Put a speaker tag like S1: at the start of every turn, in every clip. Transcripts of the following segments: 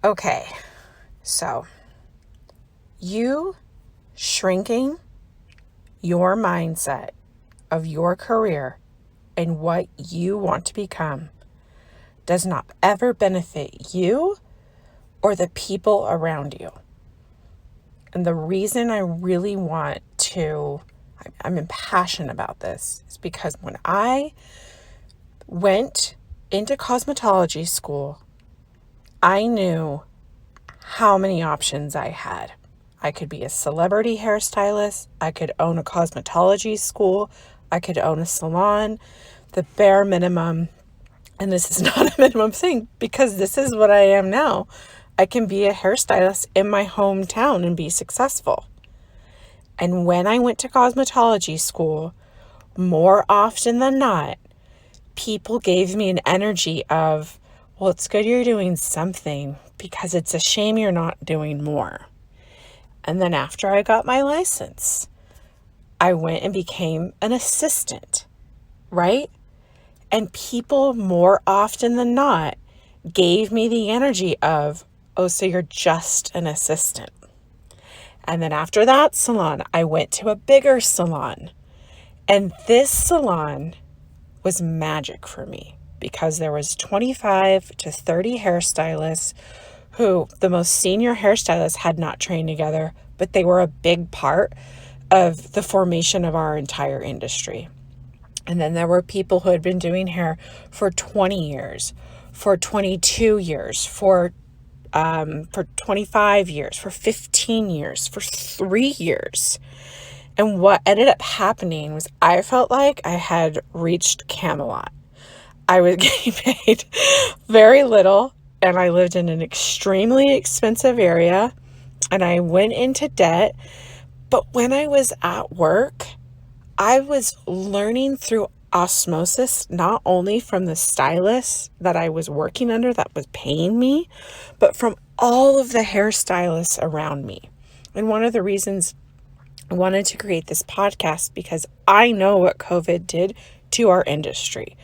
S1: Okay, so you shrinking your mindset of your career and what you want to become does not ever benefit you or the people around you. And the reason I really I'm impassioned about this is because when I went into cosmetology school, I knew how many options I had. I could be a celebrity hairstylist. I could own a cosmetology school. I could own a salon. The bare minimum, and this is not a minimum thing because this is what I am now. I can be a hairstylist in my hometown and be successful. And when I went to cosmetology school, more often than not, people gave me an energy of, well, it's good you're doing something because it's a shame you're not doing more. And then after I got my license, I went and became an assistant, right? And people more often than not gave me the energy of, oh, so you're just an assistant. And then after that salon, I went to a bigger salon. And this salon was magic for me because there was 25 to 30 hairstylists who the most senior hairstylists had not trained together, but they were a big part of the formation of our entire industry. And then there were people who had been doing hair for 20 years, for 22 years, for 25 years, for 15 years, for 3 years. And what ended up happening was I felt like I had reached Camelot. I was getting paid very little, and I lived in an extremely expensive area, and I went into debt. But when I was at work, I was learning through osmosis, not only from the stylist that I was working under that was paying me, but from all of the hairstylists around me. And one of the reasons I wanted to create this podcast because I know what COVID did to our industry.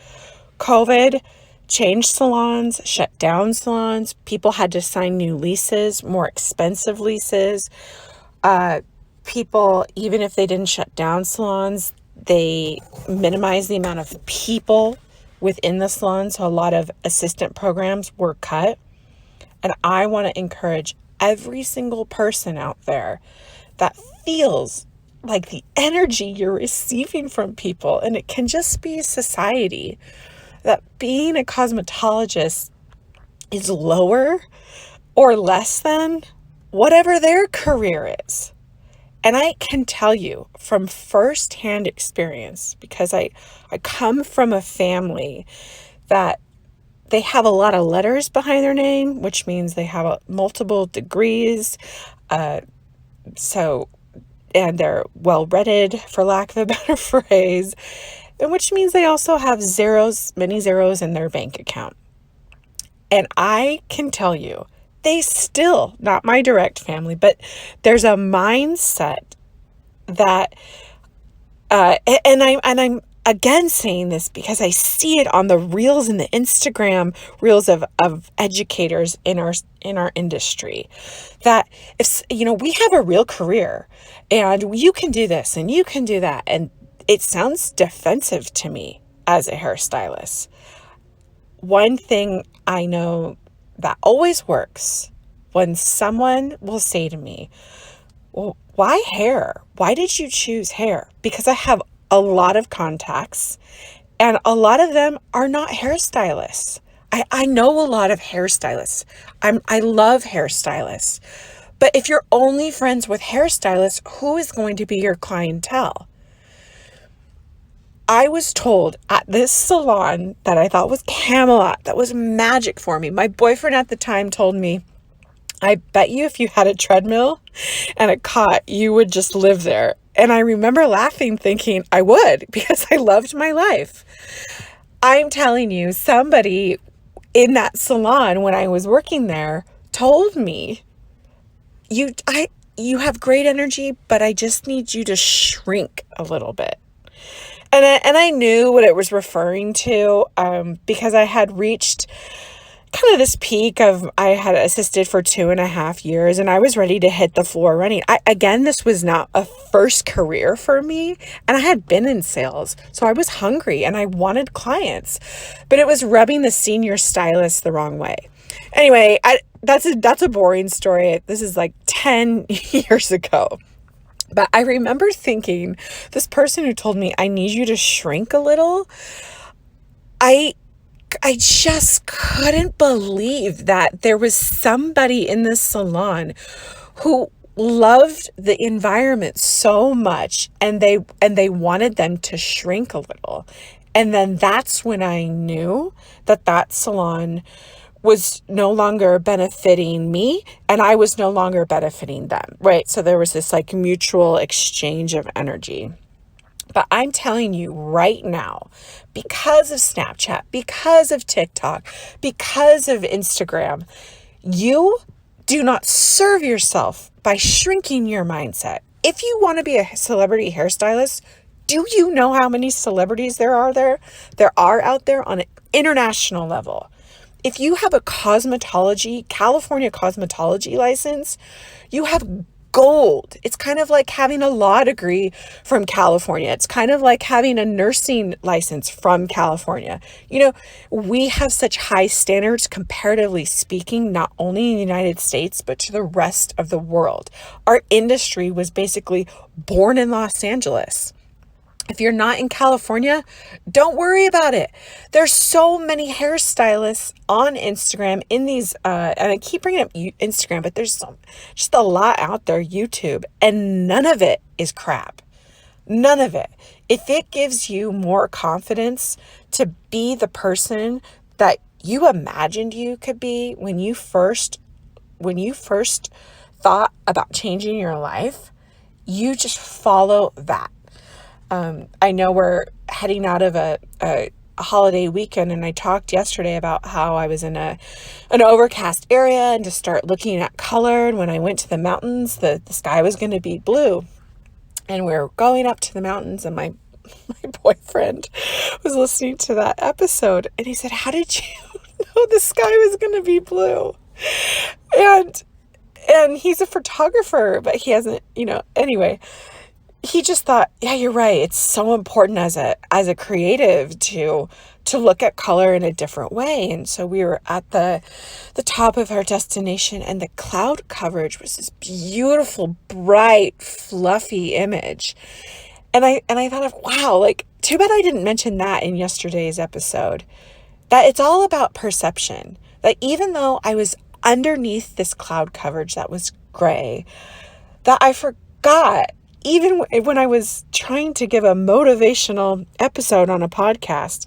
S1: COVID changed salons, shut down salons. People had to sign new leases, more expensive leases. People, even if they didn't shut down salons, they minimized the amount of people within the salon. So a lot of assistant programs were cut. And I want to encourage every single person out there that feels like the energy you're receiving from people, and it can just be society, that being a cosmetologist is lower or less than whatever their career is. And I can tell you from firsthand experience, because I come from a family that they have a lot of letters behind their name, which means they have multiple degrees. And they're well-read, for lack of a better phrase, and which means they also have many zeros in their bank account. And I can tell you, they still, not my direct family, but there's a mindset that, and I'm again saying this because I see it on the reels and the Instagram reels of educators in our industry, that if, we have a real career and you can do this and you can do that. And it sounds defensive to me as a hairstylist. One thing I know that always works when someone will say to me, well, why hair? Why did you choose hair? Because I have a lot of contacts and a lot of them are not hairstylists. I know a lot of hairstylists. I love hairstylists. But if you're only friends with hairstylists, who is going to be your clientele? I was told at this salon that I thought was Camelot, that was magic for me. My boyfriend at the time told me, I bet you if you had a treadmill and a cot, you would just live there. And I remember laughing, thinking I would, because I loved my life. I'm telling you, somebody in that salon when I was working there told me, you have great energy, but I just need you to shrink a little bit. And I knew what it was referring to, because I had reached, kind of this peak of I had assisted for 2.5 years and I was ready to hit the floor running. Again, this was not a first career for me, and I had been in sales. So I was hungry and I wanted clients, but it was rubbing the senior stylist the wrong way. Anyway, that's a boring story. This is like 10 years ago. But I remember thinking, this person who told me, I need you to shrink a little, I just couldn't believe that there was somebody in this salon who loved the environment so much, and they wanted them to shrink a little. And then that's when I knew that salon was no longer benefiting me and I was no longer benefiting them, right? So there was this like mutual exchange of energy. But I'm telling you right now, because of Snapchat, because of TikTok, because of Instagram, you do not serve yourself by shrinking your mindset. If you want to be a celebrity hairstylist, do you know how many celebrities there are out there on an international level? If you have a California cosmetology license, you have gold. It's kind of like having a law degree from California. It's kind of like having a nursing license from California. We have such high standards, comparatively speaking, not only in the United States, but to the rest of the world. Our industry was basically born in Los Angeles. If you're not in California, don't worry about it. There's so many hairstylists on Instagram in these, and I keep bringing up Instagram, but there's just a lot out there, YouTube, and none of it is crap. None of it. If it gives you more confidence to be the person that you imagined you could be when you first thought about changing your life, you just follow that. I know we're heading out of a holiday weekend, and I talked yesterday about how I was in an overcast area and to start looking at color. And when I went to the mountains, the sky was going to be blue. And we were going up to the mountains, and my boyfriend was listening to that episode, and he said, "How did you know the sky was going to be blue?" And he's a photographer, but he hasn't, anyway. He just thought, yeah, you're right. It's so important as a creative to look at color in a different way. And so we were at the top of our destination, and the cloud coverage was this beautiful, bright, fluffy image. And I thought of, wow, like, too bad I didn't mention that in yesterday's episode. That it's all about perception. That even though I was underneath this cloud coverage that was gray, that I forgot, even when I was trying to give a motivational episode on a podcast,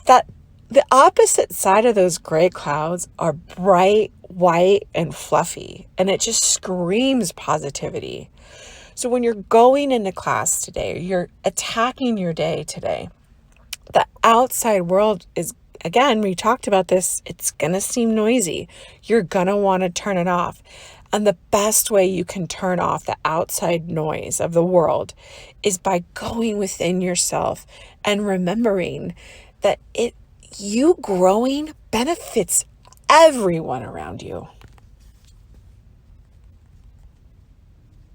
S1: that the opposite side of those gray clouds are bright, white, and fluffy. And it just screams positivity. So when you're going into class today, or you're attacking your day today, the outside world is, again, we talked about this, it's going to seem noisy. You're going to want to turn it off. And the best way you can turn off the outside noise of the world is by going within yourself and remembering that you growing benefits everyone around you.